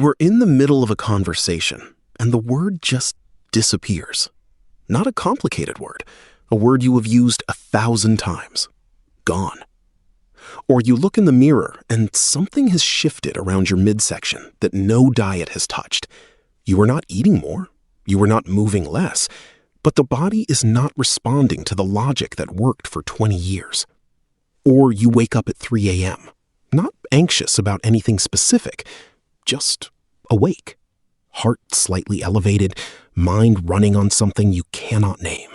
You are in the middle of a conversation, and the word just disappears. Not a complicated word, a word you have used 1,000 times. Gone. Or you look in the mirror, and something has shifted around your midsection that no diet has touched. You are not eating more, you are not moving less, but the body is not responding to the logic that worked for 20 years. Or you wake up at 3 a.m., not anxious about anything specific, just awake. Heart slightly elevated, mind running on something you cannot name.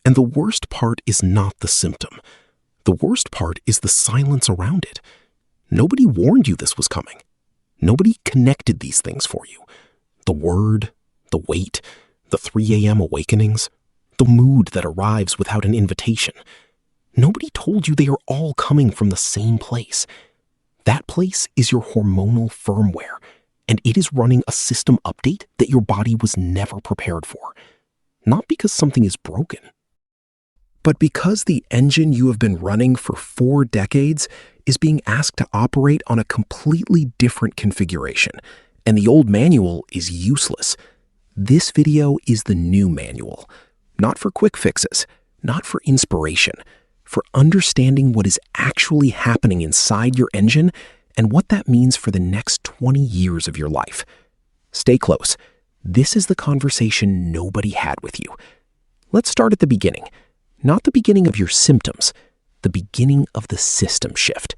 And the worst part is not the symptom. The worst part is the silence around it. Nobody warned you this was coming. Nobody connected these things for you. The word, the weight, the 3 a.m. awakenings, the mood that arrives without an invitation. Nobody told you they are all coming from the same place. That place is your hormonal firmware, and it is running a system update that your body was never prepared for. Not because something is broken, but because the engine you have been running for 4 decades is being asked to operate on a completely different configuration, and the old manual is useless. This video is the new manual, not for quick fixes, not for inspiration, for understanding what is actually happening inside your engine and what that means for the next 20 years of your life. Stay close. This is the conversation nobody had with you. Let's start at the beginning. Not the beginning of your symptoms, the beginning of the system shift.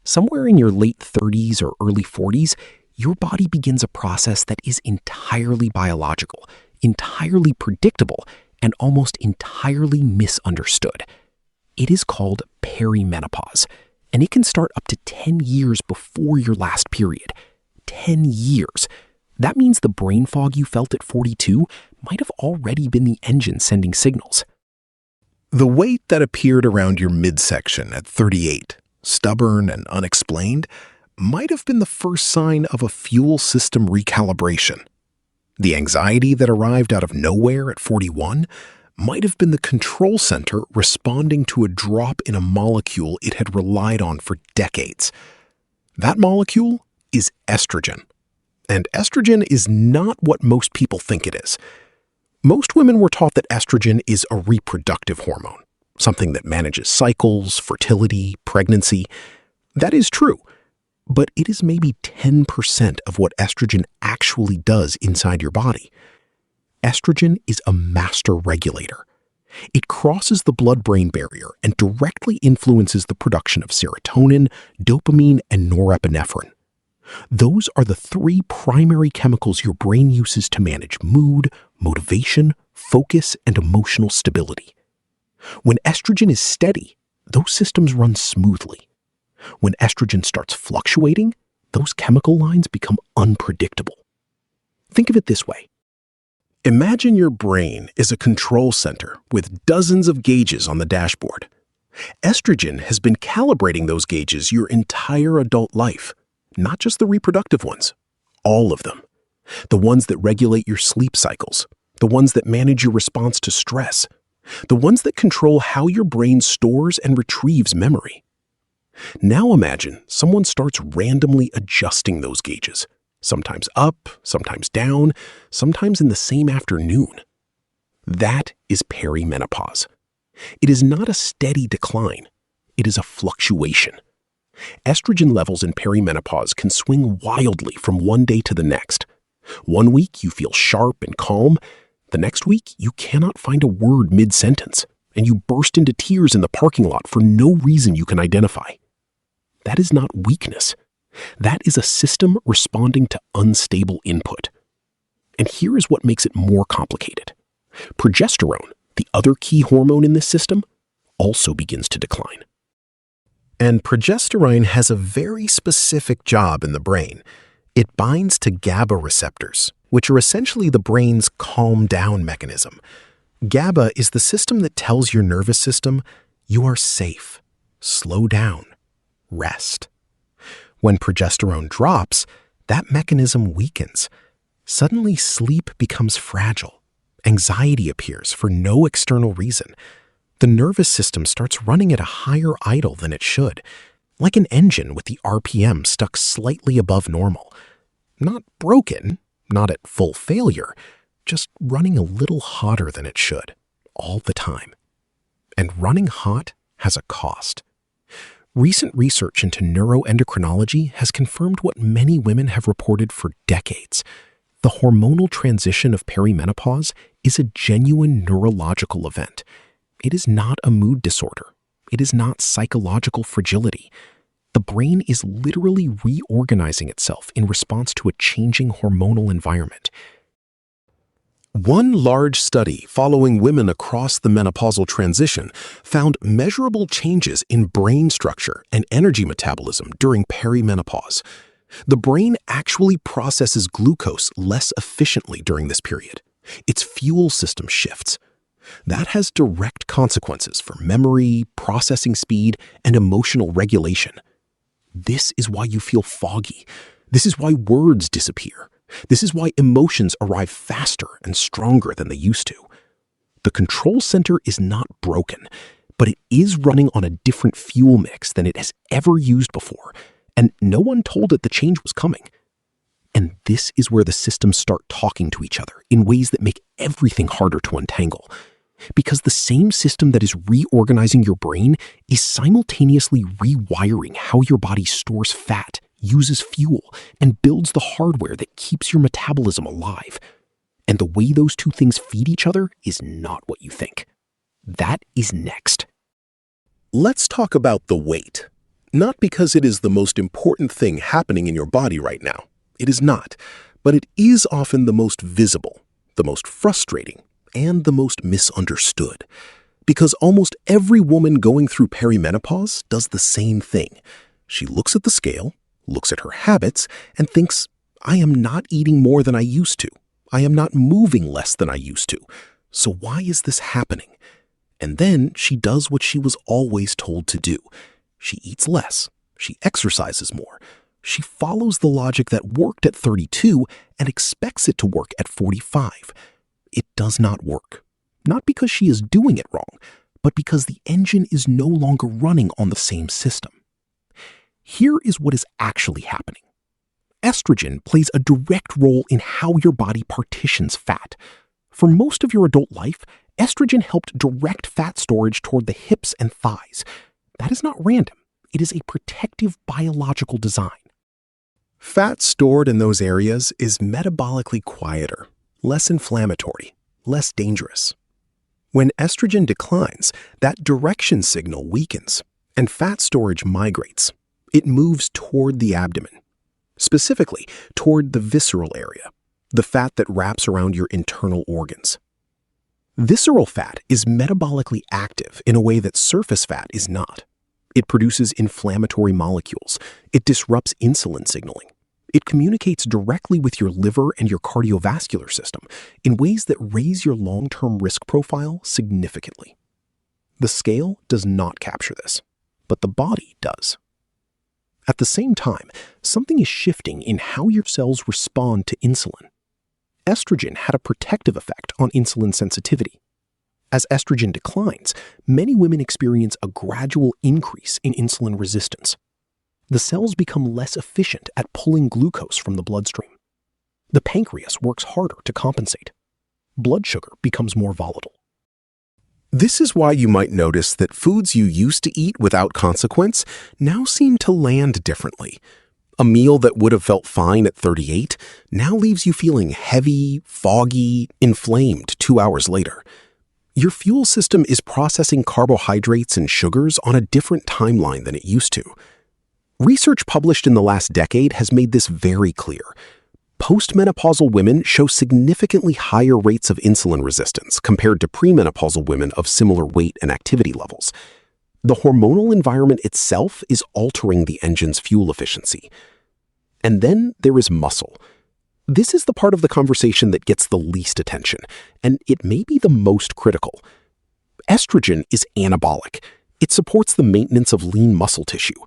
Somewhere in your late 30s or early 40s, your body begins a process that is entirely biological, entirely predictable, and almost entirely misunderstood. It is called perimenopause, and it can start up to 10 years before your last period. 10 years. That means the brain fog you felt at 42 might have already been the engine sending signals. The weight that appeared around your midsection at 38, stubborn and unexplained, might have been the first sign of a fuel system recalibration. The anxiety that arrived out of nowhere at 41 might have been the control center responding to a drop in a molecule it had relied on for decades. That molecule is estrogen. And estrogen is not what most people think it is. Most women were taught that estrogen is a reproductive hormone, something that manages cycles, fertility, pregnancy. That is true, but it is maybe 10% of what estrogen actually does inside your body. Estrogen is a master regulator. It crosses the blood-brain barrier and directly influences the production of serotonin, dopamine, and norepinephrine. Those are the 3 primary chemicals your brain uses to manage mood, motivation, focus, and emotional stability. When estrogen is steady, those systems run smoothly. When estrogen starts fluctuating, those chemical lines become unpredictable. Think of it this way. Imagine your brain is a control center with dozens of gauges on the dashboard. Estrogen has been calibrating those gauges your entire adult life, not just the reproductive ones, all of them. The ones that regulate your sleep cycles, the ones that manage your response to stress, the ones that control how your brain stores and retrieves memory. Now imagine someone starts randomly adjusting those gauges, sometimes up, sometimes down, sometimes in the same afternoon. That is perimenopause. It is not a steady decline. It is a fluctuation. Estrogen levels in perimenopause can swing wildly from one day to the next. One week you feel sharp and calm. The next week you cannot find a word mid-sentence, and you burst into tears in the parking lot for no reason you can identify. That is not weakness. That is a system responding to unstable input. And here is what makes it more complicated. Progesterone, the other key hormone in this system, also begins to decline. And progesterone has a very specific job in the brain. It binds to GABA receptors, which are essentially the brain's calm down mechanism. GABA is the system that tells your nervous system, you are safe, slow down, rest. When progesterone drops, that mechanism weakens. Suddenly, sleep becomes fragile. Anxiety appears for no external reason. The nervous system starts running at a higher idle than it should, like an engine with the RPM stuck slightly above normal. Not broken, not at full failure, just running a little hotter than it should, all the time. And running hot has a cost. Recent research into neuroendocrinology has confirmed what many women have reported for decades. The hormonal transition of perimenopause is a genuine neurological event. It is not a mood disorder. It is not psychological fragility. The brain is literally reorganizing itself in response to a changing hormonal environment. One large study following women across the menopausal transition found measurable changes in brain structure and energy metabolism during perimenopause. The brain actually processes glucose less efficiently during this period. Its fuel system shifts. That has direct consequences for memory, processing speed, and emotional regulation. This is why you feel foggy. This is why words disappear. This is why emotions arrive faster and stronger than they used to. The control center is not broken, but it is running on a different fuel mix than it has ever used before, and no one told it the change was coming. And this is where the systems start talking to each other in ways that make everything harder to untangle. Because the same system that is reorganizing your brain is simultaneously rewiring how your body stores fat, uses fuel, and builds the hardware that keeps your metabolism alive. And the way those two things feed each other is not what you think. That is next. Let's talk about the weight. Not because it is the most important thing happening in your body right now. It is not. But it is often the most visible, the most frustrating, and the most misunderstood. Because almost every woman going through perimenopause does the same thing. She looks at the scale, looks at her habits, and thinks, I am not eating more than I used to. I am not moving less than I used to. So why is this happening? And then she does what she was always told to do. She eats less. She exercises more. She follows the logic that worked at 32 and expects it to work at 45. It does not work. Not because she is doing it wrong, but because the engine is no longer running on the same system. Here is what is actually happening. Estrogen plays a direct role in how your body partitions fat. For most of your adult life, estrogen helped direct fat storage toward the hips and thighs. That is not random. It is a protective biological design. Fat stored in those areas is metabolically quieter, less inflammatory, less dangerous. When estrogen declines, that direction signal weakens, and fat storage migrates. It moves toward the abdomen, specifically toward the visceral area, the fat that wraps around your internal organs. Visceral fat is metabolically active in a way that surface fat is not. It produces inflammatory molecules. It disrupts insulin signaling. It communicates directly with your liver and your cardiovascular system in ways that raise your long-term risk profile significantly. The scale does not capture this, but the body does. At the same time, something is shifting in how your cells respond to insulin. Estrogen had a protective effect on insulin sensitivity. As estrogen declines, many women experience a gradual increase in insulin resistance. The cells become less efficient at pulling glucose from the bloodstream. The pancreas works harder to compensate. Blood sugar becomes more volatile. This is why you might notice that foods you used to eat without consequence now seem to land differently. A meal that would have felt fine at 38 now leaves you feeling heavy, foggy, inflamed 2 hours later. Your fuel system is processing carbohydrates and sugars on a different timeline than it used to. Research published in the last decade has made this very clear. Postmenopausal women show significantly higher rates of insulin resistance compared to premenopausal women of similar weight and activity levels. The hormonal environment itself is altering the engine's fuel efficiency. And then there is muscle. This is the part of the conversation that gets the least attention, and it may be the most critical. Estrogen is anabolic. It supports the maintenance of lean muscle tissue.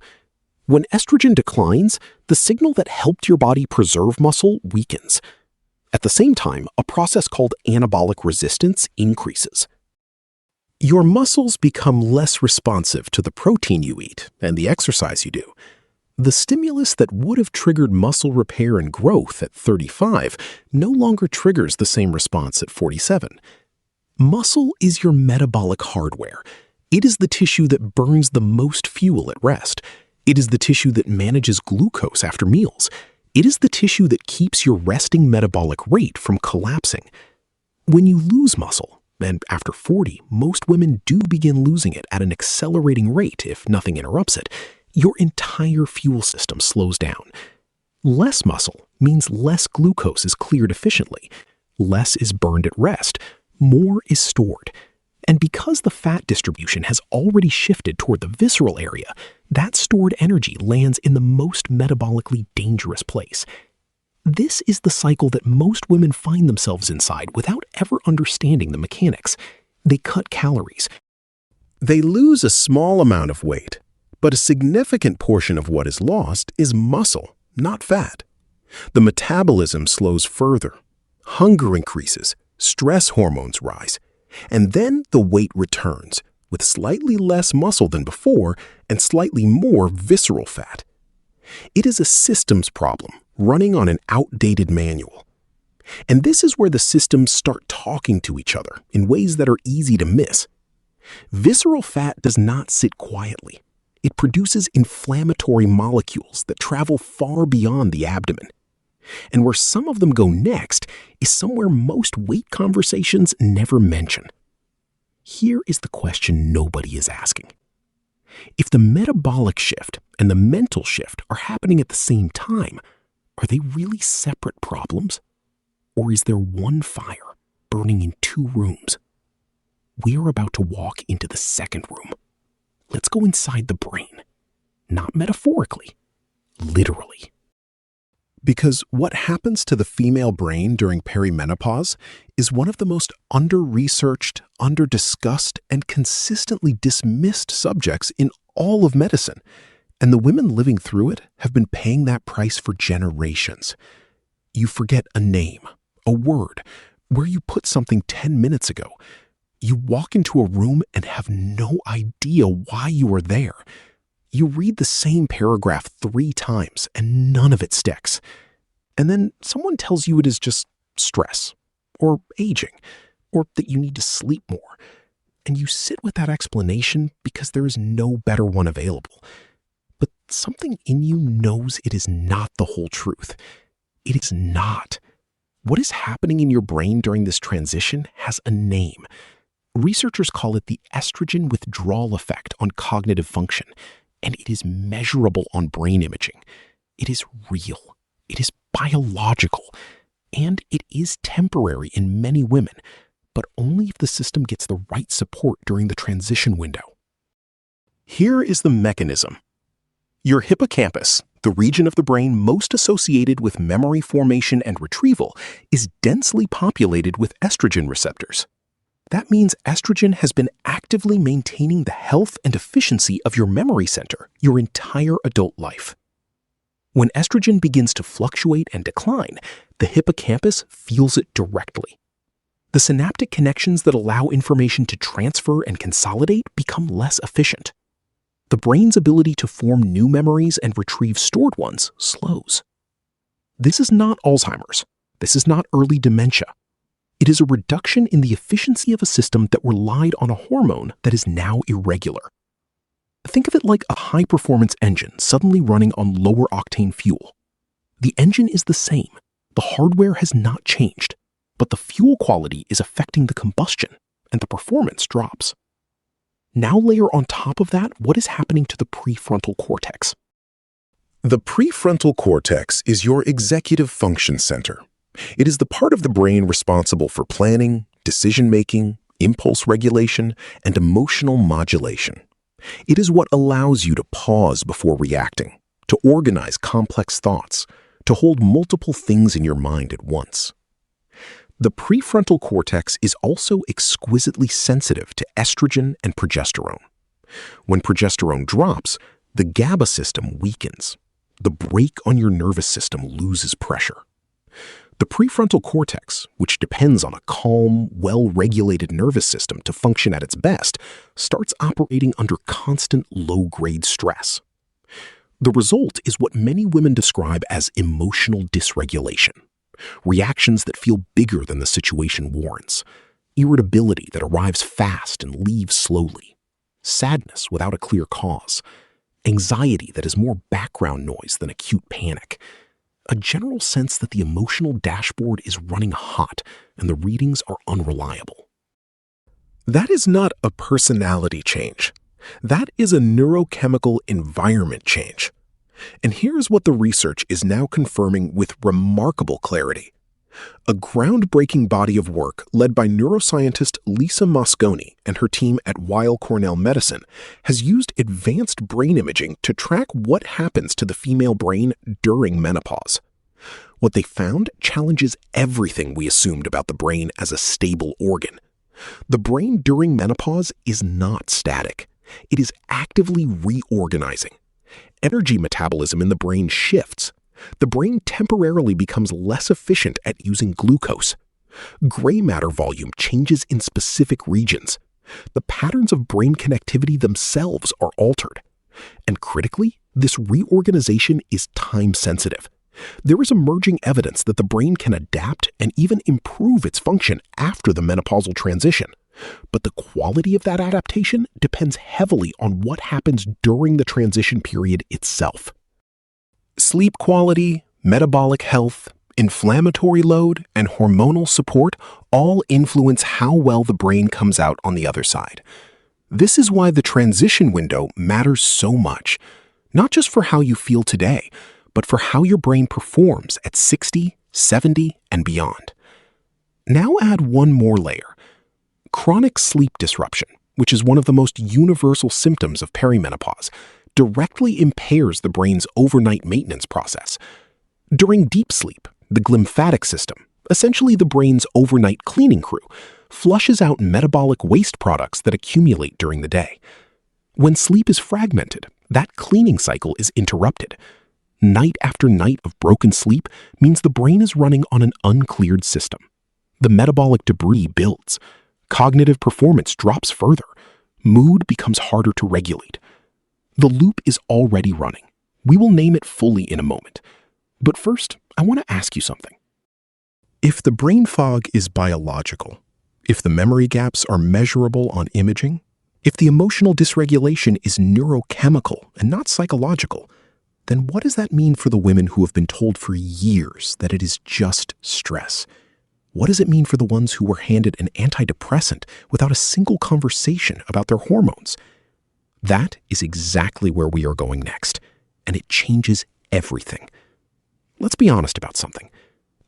When estrogen declines, the signal that helped your body preserve muscle weakens. At the same time, a process called anabolic resistance increases. Your muscles become less responsive to the protein you eat and the exercise you do. The stimulus that would have triggered muscle repair and growth at 35 no longer triggers the same response at 47. Muscle is your metabolic hardware. It is the tissue that burns the most fuel at rest. It is the tissue that manages glucose after meals. It is the tissue that keeps your resting metabolic rate from collapsing. When you lose muscle, and after 40, most women do begin losing it at an accelerating rate if nothing interrupts it, your entire fuel system slows down. Less muscle means less glucose is cleared efficiently. Less is burned at rest. More is stored. And because the fat distribution has already shifted toward the visceral area, that stored energy lands in the most metabolically dangerous place. This is the cycle that most women find themselves inside without ever understanding the mechanics. They cut calories. They lose a small amount of weight, but a significant portion of what is lost is muscle, not fat. The metabolism slows further. Hunger increases, stress hormones rise, and then the weight returns with slightly less muscle than before and slightly more visceral fat. It is a systems problem running on an outdated manual. And this is where the systems start talking to each other in ways that are easy to miss. Visceral fat does not sit quietly. It produces inflammatory molecules that travel far beyond the abdomen. And where some of them go next is somewhere most weight conversations never mention. Here is the question nobody is asking. If the metabolic shift and the mental shift are happening at the same time, are they really separate problems? Or is there one fire burning in two rooms? We are about to walk into the second room. Let's go inside the brain. Not metaphorically, literally. Because what happens to the female brain during perimenopause is one of the most under-researched, under-discussed, and consistently dismissed subjects in all of medicine. And the women living through it have been paying that price for generations. You forget a name, a word, where you put something 10 minutes ago. You walk into a room and have no idea why you are there. You read the same paragraph 3 times and none of it sticks. And then someone tells you it is just stress, or aging, or that you need to sleep more. And you sit with that explanation because there is no better one available. But something in you knows it is not the whole truth. It is not. What is happening in your brain during this transition has a name. Researchers call it the estrogen withdrawal effect on cognitive function, and it is measurable on brain imaging. It is real. It is biological, and it is temporary in many women, but only if the system gets the right support during the transition window. Here is the mechanism. Your hippocampus, the region of the brain most associated with memory formation and retrieval, is densely populated with estrogen receptors. That means estrogen has been actively maintaining the health and efficiency of your memory center your entire adult life. When estrogen begins to fluctuate and decline, the hippocampus feels it directly. The synaptic connections that allow information to transfer and consolidate become less efficient. The brain's ability to form new memories and retrieve stored ones slows. This is not Alzheimer's. This is not early dementia. It is a reduction in the efficiency of a system that relied on a hormone that is now irregular. Think of it like a high-performance engine suddenly running on lower-octane fuel. The engine is the same. The hardware has not changed, but the fuel quality is affecting the combustion, and the performance drops. Now layer on top of that what is happening to the prefrontal cortex. The prefrontal cortex is your executive function center. It is the part of the brain responsible for planning, decision-making, impulse regulation, and emotional modulation. It is what allows you to pause before reacting, to organize complex thoughts, to hold multiple things in your mind at once. The prefrontal cortex is also exquisitely sensitive to estrogen and progesterone. When progesterone drops, the GABA system weakens. The brake on your nervous system loses pressure. The prefrontal cortex, which depends on a calm, well-regulated nervous system to function at its best, starts operating under constant low-grade stress. The result is what many women describe as emotional dysregulation, reactions that feel bigger than the situation warrants, irritability that arrives fast and leaves slowly, sadness without a clear cause, anxiety that is more background noise than acute panic, a general sense that the emotional dashboard is running hot and the readings are unreliable. That is not a personality change. That is a neurochemical environment change. And here's what the research is now confirming with remarkable clarity. A groundbreaking body of work led by neuroscientist Lisa Mosconi and her team at Weill Cornell Medicine has used advanced brain imaging to track what happens to the female brain during menopause. What they found challenges everything we assumed about the brain as a stable organ. The brain during menopause is not static. It is actively reorganizing. Energy metabolism in the brain shifts. The brain temporarily becomes less efficient at using glucose. Gray matter volume changes in specific regions. The patterns of brain connectivity themselves are altered. And critically, this reorganization is time-sensitive. There is emerging evidence that the brain can adapt and even improve its function after the menopausal transition. But the quality of that adaptation depends heavily on what happens during the transition period itself. Sleep quality, metabolic health, inflammatory load, and hormonal support all influence how well the brain comes out on the other side. This is why the transition window matters so much, not just for how you feel today, but for how your brain performs at 60, 70, and beyond. Now add one more layer. Chronic sleep disruption, which is one of the most universal symptoms of perimenopause, directly impairs the brain's overnight maintenance process. During deep sleep, the glymphatic system, essentially the brain's overnight cleaning crew, flushes out metabolic waste products that accumulate during the day. When sleep is fragmented, that cleaning cycle is interrupted. Night after night of broken sleep means the brain is running on an uncleared system. The metabolic debris builds. Cognitive performance drops further. Mood becomes harder to regulate. The loop is already running. We will name it fully in a moment. But first, I want to ask you something. If the brain fog is biological, if the memory gaps are measurable on imaging, if the emotional dysregulation is neurochemical and not psychological, then what does that mean for the women who have been told for years that it is just stress? What does it mean for the ones who were handed an antidepressant without a single conversation about their hormones? That is exactly where we are going next, and it changes everything. Let's be honest about something.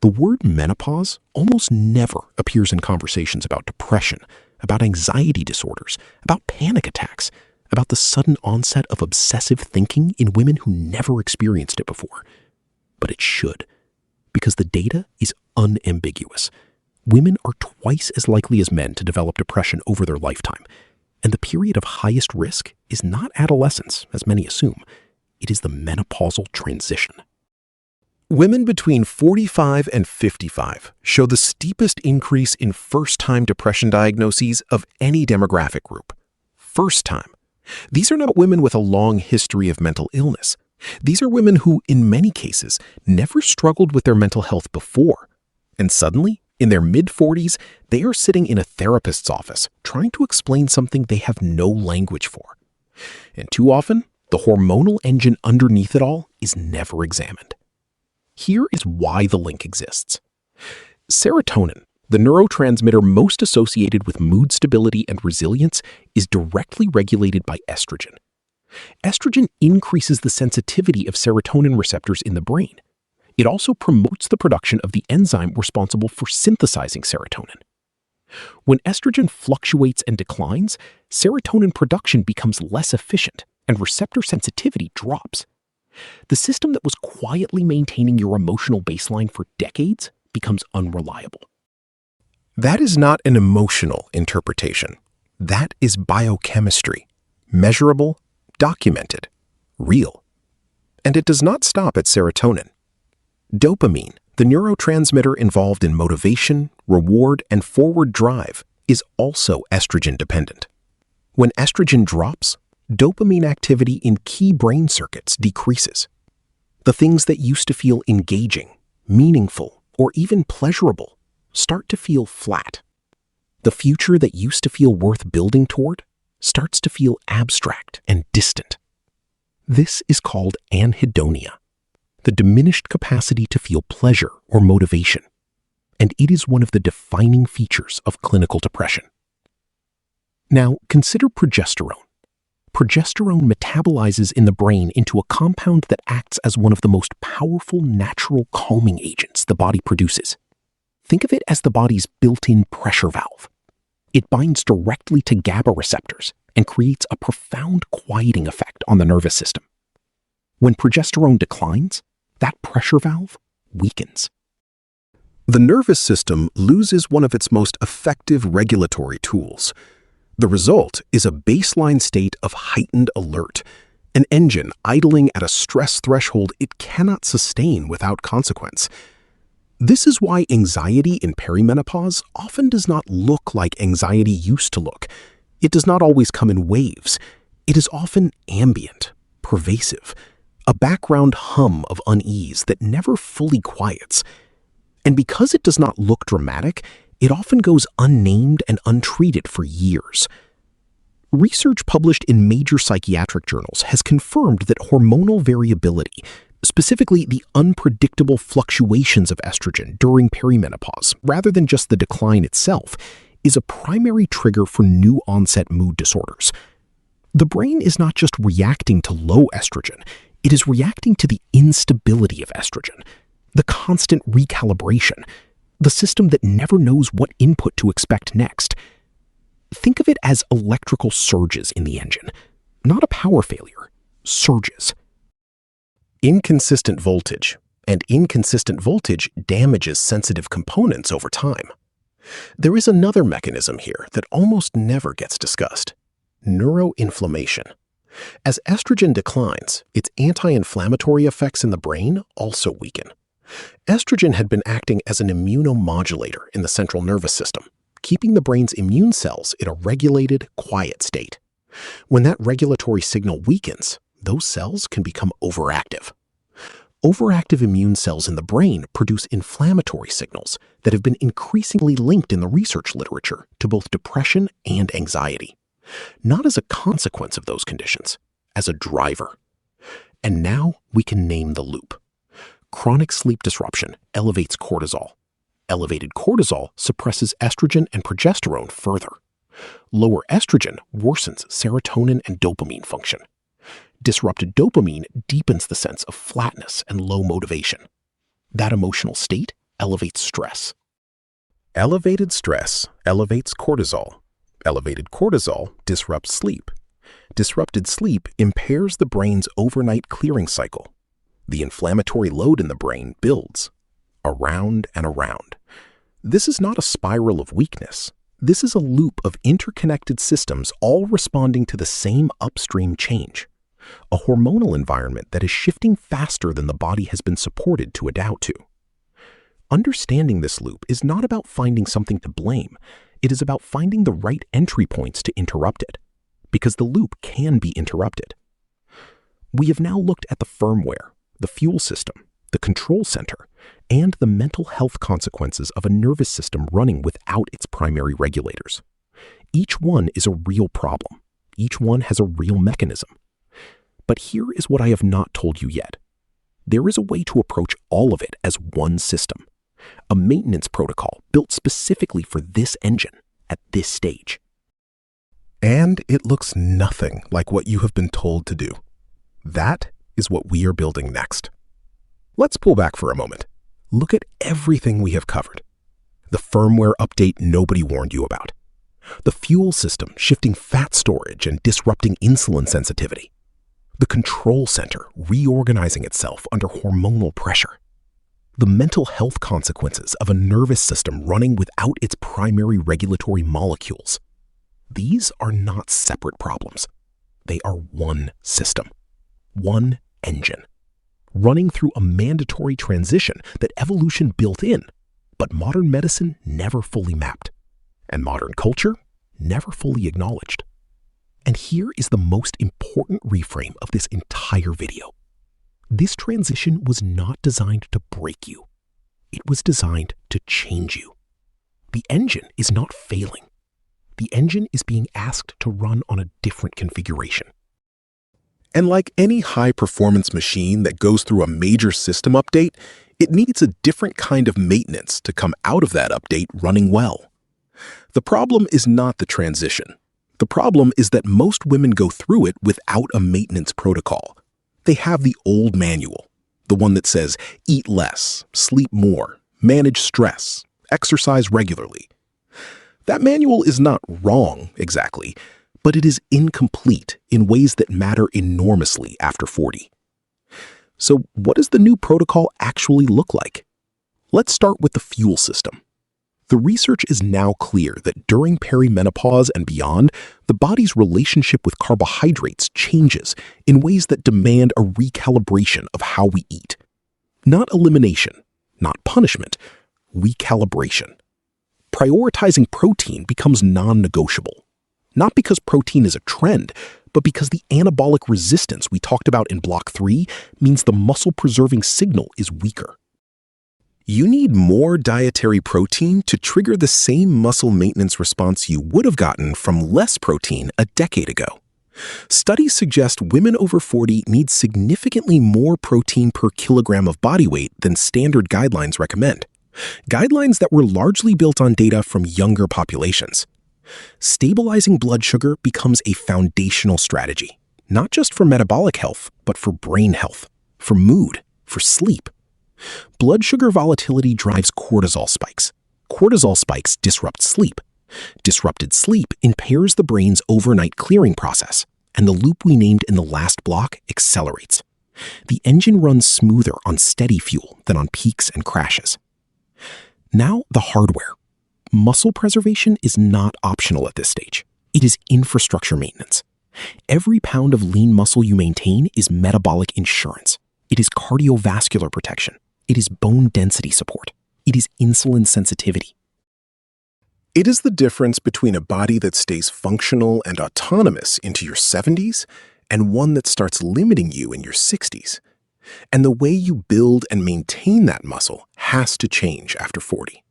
The word menopause almost never appears in conversations about depression, about anxiety disorders, about panic attacks, about the sudden onset of obsessive thinking in women who never experienced it before. But it should, because the data is unambiguous. Women are twice as likely as men to develop depression over their lifetime, and the period of highest risk is not adolescence, as many assume. It is the menopausal transition. Women between 45 and 55 show the steepest increase in first-time depression diagnoses of any demographic group. First time. These are not women with a long history of mental illness. These are women who, in many cases, never struggled with their mental health before. And suddenly, in their mid-40s, they are sitting in a therapist's office trying to explain something they have no language for. And too often, the hormonal engine underneath it all is never examined. Here is why the link exists. Serotonin, the neurotransmitter most associated with mood stability and resilience, is directly regulated by estrogen. Estrogen increases the sensitivity of serotonin receptors in the brain. It also promotes the production of the enzyme responsible for synthesizing serotonin. When estrogen fluctuates and declines, serotonin production becomes less efficient and receptor sensitivity drops. The system that was quietly maintaining your emotional baseline for decades becomes unreliable. That is not an emotional interpretation. That is biochemistry, measurable, documented, real. And it does not stop at serotonin. Dopamine, the neurotransmitter involved in motivation, reward, and forward drive, is also estrogen dependent. When estrogen drops, Dopamine activity in key brain circuits decreases. The things that used to feel engaging, meaningful, or even pleasurable start to feel flat. The future that used to feel worth building toward starts to feel abstract and distant. This is called anhedonia, the diminished capacity to feel pleasure or motivation, and it is one of the defining features of clinical depression. Now, consider progesterone. Progesterone metabolizes in the brain into a compound that acts as one of the most powerful natural calming agents the body produces. Think of it as the body's built-in pressure valve. It binds directly to GABA receptors and creates a profound quieting effect on the nervous system. When progesterone declines, that pressure valve weakens. The nervous system loses one of its most effective regulatory tools. The result is a baseline state of heightened alert, an engine idling at a stress threshold it cannot sustain without consequence. This is why anxiety in perimenopause often does not look like anxiety used to look. It does not always come in waves. It is often ambient, pervasive, a background hum of unease that never fully quiets. And because it does not look dramatic, it often goes unnamed and untreated for years. Research published in major psychiatric journals has confirmed that hormonal variability, specifically the unpredictable fluctuations of estrogen during perimenopause, rather than just the decline itself, is a primary trigger for new-onset mood disorders. The brain is not just reacting to low estrogen, it is reacting to the instability of estrogen, the constant recalibration, the system that never knows what input to expect next. Think of it as electrical surges in the engine, not a power failure, surges. Inconsistent voltage, and inconsistent voltage damages sensitive components over time. There is another mechanism here that almost never gets discussed: neuroinflammation. As estrogen declines, its anti-inflammatory effects in the brain also weaken. Estrogen had been acting as an immunomodulator in the central nervous system, keeping the brain's immune cells in a regulated, quiet state. When that regulatory signal weakens, those cells can become overactive. Overactive immune cells in the brain produce inflammatory signals that have been increasingly linked in the research literature to both depression and anxiety, not as a consequence of those conditions, as a driver. And now we can name the loop. Chronic sleep disruption elevates cortisol. Elevated cortisol suppresses estrogen and progesterone further. Lower estrogen worsens serotonin and dopamine function. Disrupted dopamine deepens the sense of flatness and low motivation. That emotional state elevates stress. Elevated stress elevates cortisol. Elevated cortisol disrupts sleep. Disrupted sleep impairs the brain's overnight clearing cycle. The inflammatory load in the brain builds, around and around. This is not a spiral of weakness. This is a loop of interconnected systems all responding to the same upstream change, a hormonal environment that is shifting faster than the body has been supported to adapt to. Understanding this loop is not about finding something to blame. It is about finding the right entry points to interrupt it, because the loop can be interrupted. We have now looked at the firmware, the fuel system, the control center, and the mental health consequences of a nervous system running without its primary regulators. Each one is a real problem. Each one has a real mechanism. But here is what I have not told you yet. There is a way to approach all of it as one system, a maintenance protocol built specifically for this engine at this stage. And it looks nothing like what you have been told to do. That is what we are building next. Let's pull back for a moment. Look at everything we have covered. The firmware update nobody warned you about. The fuel system shifting fat storage and disrupting insulin sensitivity. The control center reorganizing itself under hormonal pressure. The mental health consequences of a nervous system running without its primary regulatory molecules. These are not separate problems. They are one system, one engine, running through a mandatory transition that evolution built in, but modern medicine never fully mapped, and modern culture never fully acknowledged. And here is the most important reframe of this entire video. This transition was not designed to break you. It was designed to change you. The engine is not failing. The engine is being asked to run on a different configuration. And like any high-performance machine that goes through a major system update, it needs a different kind of maintenance to come out of that update running well. The problem is not the transition. The problem is that most women go through it without a maintenance protocol. They have the old manual, the one that says, eat less, sleep more, manage stress, exercise regularly. That manual is not wrong, exactly, but it is incomplete in ways that matter enormously after 40. So what does the new protocol actually look like? Let's start with the fuel system. The research is now clear that during perimenopause and beyond, the body's relationship with carbohydrates changes in ways that demand a recalibration of how we eat. Not elimination, not punishment, recalibration. Prioritizing protein becomes non-negotiable. Not because protein is a trend, but because the anabolic resistance we talked about in Block 3 means the muscle-preserving signal is weaker. You need more dietary protein to trigger the same muscle maintenance response you would have gotten from less protein a decade ago. Studies suggest women over 40 need significantly more protein per kilogram of body weight than standard guidelines recommend. Guidelines that were largely built on data from younger populations. Stabilizing blood sugar becomes a foundational strategy, not just for metabolic health, but for brain health, for mood, for sleep. Blood sugar volatility drives cortisol spikes. Cortisol spikes disrupt sleep. Disrupted sleep impairs the brain's overnight clearing process, and the loop we named in the last block accelerates. The engine runs smoother on steady fuel than on peaks and crashes. Now, the hardware. Muscle preservation is not optional at this stage. It is infrastructure maintenance. Every pound of lean muscle you maintain is metabolic insurance. It is cardiovascular protection. It is bone density support. It is insulin sensitivity. It is the difference between a body that stays functional and autonomous into your 70s and one that starts limiting you in your 60s. And the way you build and maintain that muscle has to change after 40.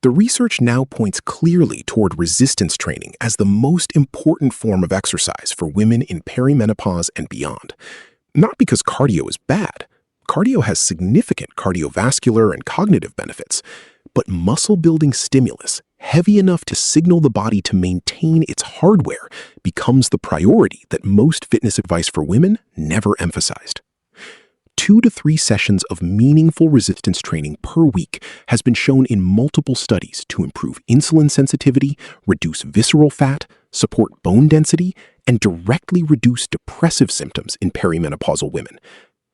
The research now points clearly toward resistance training as the most important form of exercise for women in perimenopause and beyond. Not because cardio is bad. Cardio has significant cardiovascular and cognitive benefits, but muscle-building stimulus, heavy enough to signal the body to maintain its hardware, becomes the priority that most fitness advice for women never emphasized. 2 to 3 sessions of meaningful resistance training per week has been shown in multiple studies to improve insulin sensitivity, reduce visceral fat, support bone density, and directly reduce depressive symptoms in perimenopausal women,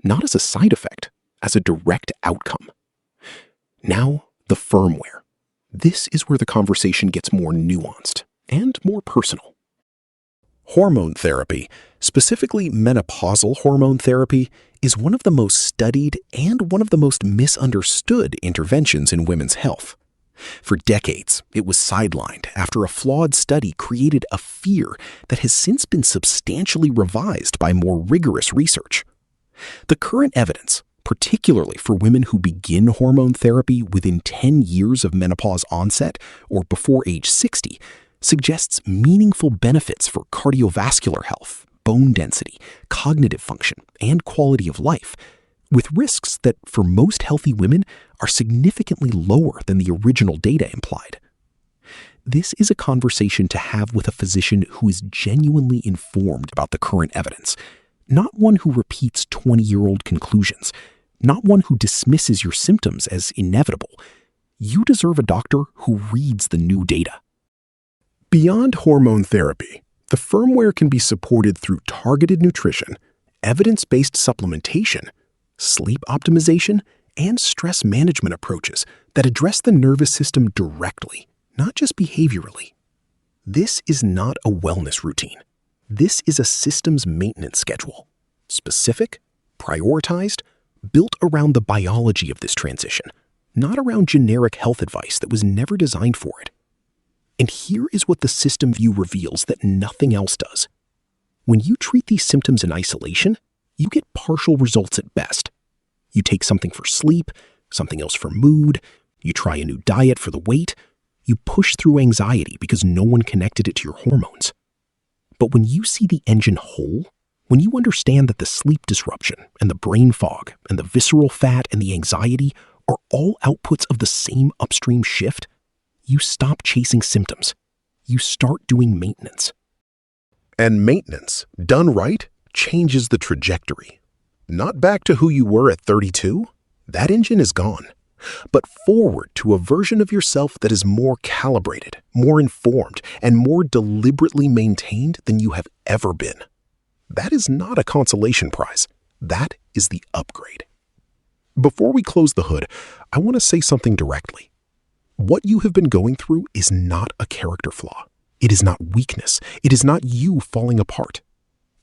not as a side effect, as a direct outcome. Now, the firmware. This is where the conversation gets more nuanced and more personal. Hormone therapy, specifically menopausal hormone therapy, is one of the most studied and one of the most misunderstood interventions in women's health. For decades, it was sidelined after a flawed study created a fear that has since been substantially revised by more rigorous research. The current evidence, particularly for women who begin hormone therapy within 10 years of menopause onset or before age 60, suggests meaningful benefits for cardiovascular health, bone density, cognitive function, and quality of life, with risks that for most healthy women are significantly lower than the original data implied. This is a conversation to have with a physician who is genuinely informed about the current evidence, not one who repeats 20-year-old conclusions, not one who dismisses your symptoms as inevitable. You deserve a doctor who reads the new data. Beyond hormone therapy, the firmware can be supported through targeted nutrition, evidence-based supplementation, sleep optimization, and stress management approaches that address the nervous system directly, not just behaviorally. This is not a wellness routine. This is a systems maintenance schedule, specific, prioritized, built around the biology of this transition, not around generic health advice that was never designed for it. And here is what the system view reveals that nothing else does. When you treat these symptoms in isolation, you get partial results at best. You take something for sleep, something else for mood, you try a new diet for the weight, you push through anxiety because no one connected it to your hormones. But when you see the engine whole, when you understand that the sleep disruption and the brain fog and the visceral fat and the anxiety are all outputs of the same upstream shift, you stop chasing symptoms. You start doing maintenance. And maintenance, done right, changes the trajectory. Not back to who you were at 32. That engine is gone. But forward to a version of yourself that is more calibrated, more informed, and more deliberately maintained than you have ever been. That is not a consolation prize. That is the upgrade. Before we close the hood, I want to say something directly. What you have been going through is not a character flaw. It is not weakness. It is not you falling apart.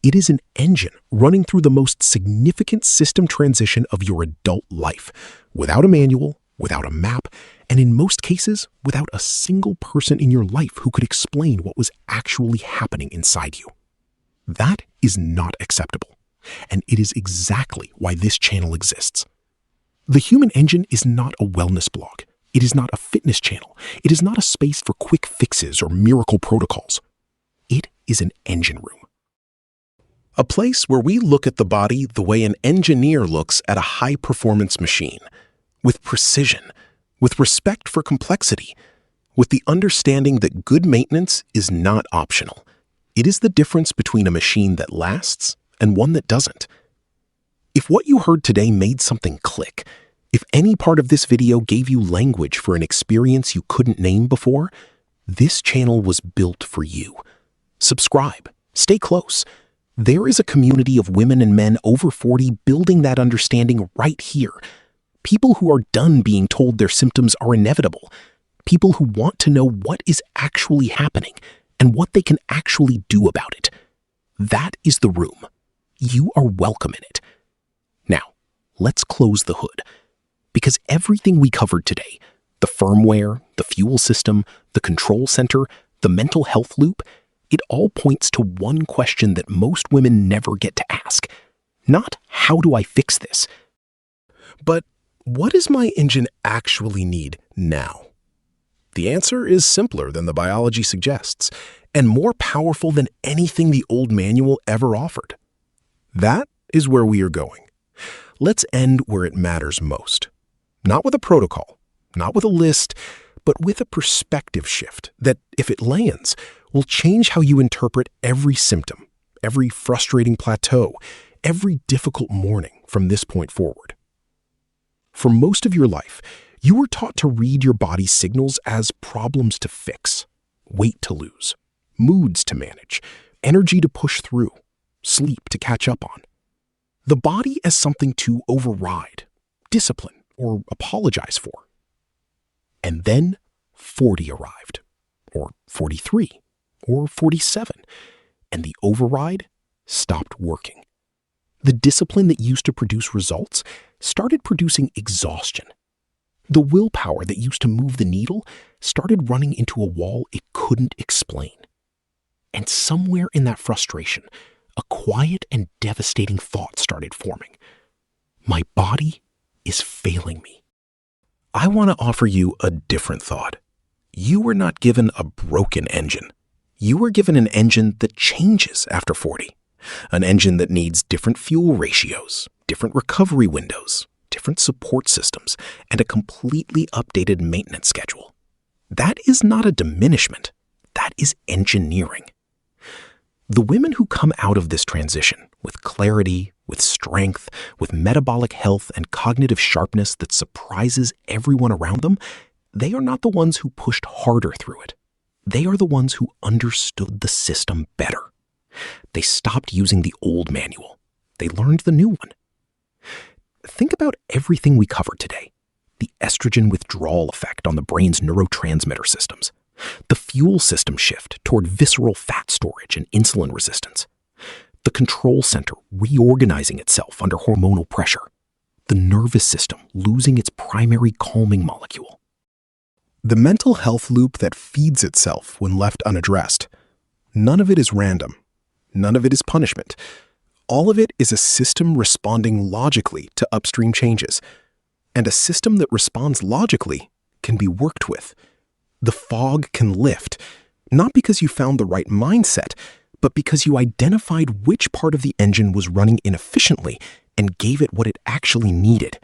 It is an engine running through the most significant system transition of your adult life, without a manual, without a map, and in most cases, without a single person in your life who could explain what was actually happening inside you. That is not acceptable, and it is exactly why this channel exists. The Human Engine is not a wellness blog. It is not a fitness channel. It is not a space for quick fixes or miracle protocols. It is an engine room. A place where we look at the body the way an engineer looks at a high-performance machine, with precision, with respect for complexity, with the understanding that good maintenance is not optional. It is the difference between a machine that lasts and one that doesn't. If what you heard today made something click, if any part of this video gave you language for an experience you couldn't name before, this channel was built for you. Subscribe. Stay close. There is a community of women and men over 40 building that understanding right here. People who are done being told their symptoms are inevitable. People who want to know what is actually happening and what they can actually do about it. That is the room. You are welcome in it. Now, let's close the hood. Because everything we covered today, the firmware, the fuel system, the control center, the mental health loop, it all points to one question that most women never get to ask. Not, how do I fix this? But what does my engine actually need now? The answer is simpler than the biology suggests, and more powerful than anything the old manual ever offered. That is where we are going. Let's end where it matters most. Not with a protocol, not with a list, but with a perspective shift that, if it lands, will change how you interpret every symptom, every frustrating plateau, every difficult morning from this point forward. For most of your life, you were taught to read your body's signals as problems to fix, weight to lose, moods to manage, energy to push through, sleep to catch up on. The body as something to override, discipline, or apologize for. And then 40 arrived, or 43, or 47, and the override stopped working. The discipline that used to produce results started producing exhaustion. The willpower that used to move the needle started running into a wall it couldn't explain. And somewhere in that frustration, a quiet and devastating thought started forming. My body is failing me. I want to offer you a different thought. You were not given a broken engine. You were given an engine that changes after 40. An engine that needs different fuel ratios, different recovery windows, different support systems, and a completely updated maintenance schedule. That is not a diminishment. That is engineering. The women who come out of this transition with clarity, with strength, with metabolic health and cognitive sharpness that surprises everyone around them, they are not the ones who pushed harder through it. They are the ones who understood the system better. They stopped using the old manual. They learned the new one. Think about everything we covered today. The estrogen withdrawal effect on the brain's neurotransmitter systems. The fuel system shift toward visceral fat storage and insulin resistance. The control center reorganizing itself under hormonal pressure. The nervous system losing its primary calming molecule. The mental health loop that feeds itself when left unaddressed. None of it is random. None of it is punishment. All of it is a system responding logically to upstream changes. And a system that responds logically can be worked with. The fog can lift, not because you found the right mindset, but because you identified which part of the engine was running inefficiently and gave it what it actually needed.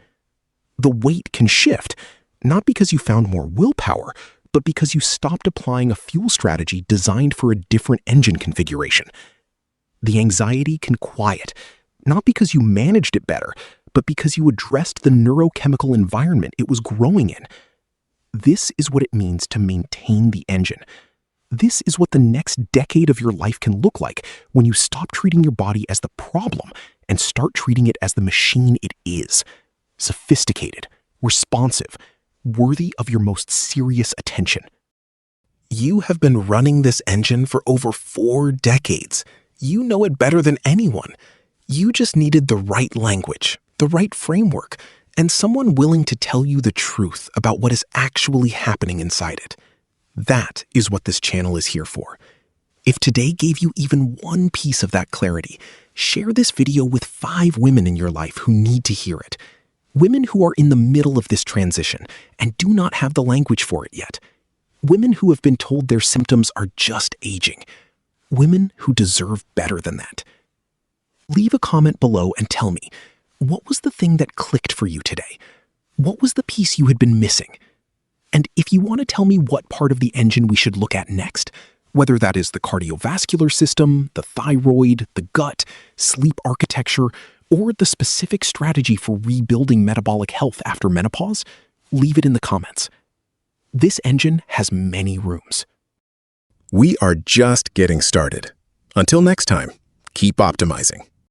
The weight can shift, not because you found more willpower, but because you stopped applying a fuel strategy designed for a different engine configuration. The anxiety can quiet, not because you managed it better, but because you addressed the neurochemical environment it was growing in. This is what it means to maintain the engine. This is what the next decade of your life can look like when you stop treating your body as the problem and start treating it as the machine it is. Sophisticated, responsive, worthy of your most serious attention. You have been running this engine for over 4 decades. You know it better than anyone. You just needed the right language, the right framework, and someone willing to tell you the truth about what is actually happening inside it. That is what this channel is here for. If today gave you even one piece of that clarity, share this video with 5 women in your life who need to hear it. Women who are in the middle of this transition and do not have the language for it yet. Women who have been told their symptoms are just aging. Women who deserve better than that. Leave a comment below and tell me, what was the thing that clicked for you today? What was the piece you had been missing? And if you want to tell me what part of the engine we should look at next, whether that is the cardiovascular system, the thyroid, the gut, sleep architecture, or the specific strategy for rebuilding metabolic health after menopause, leave it in the comments. This engine has many rooms. We are just getting started. Until next time, keep optimizing.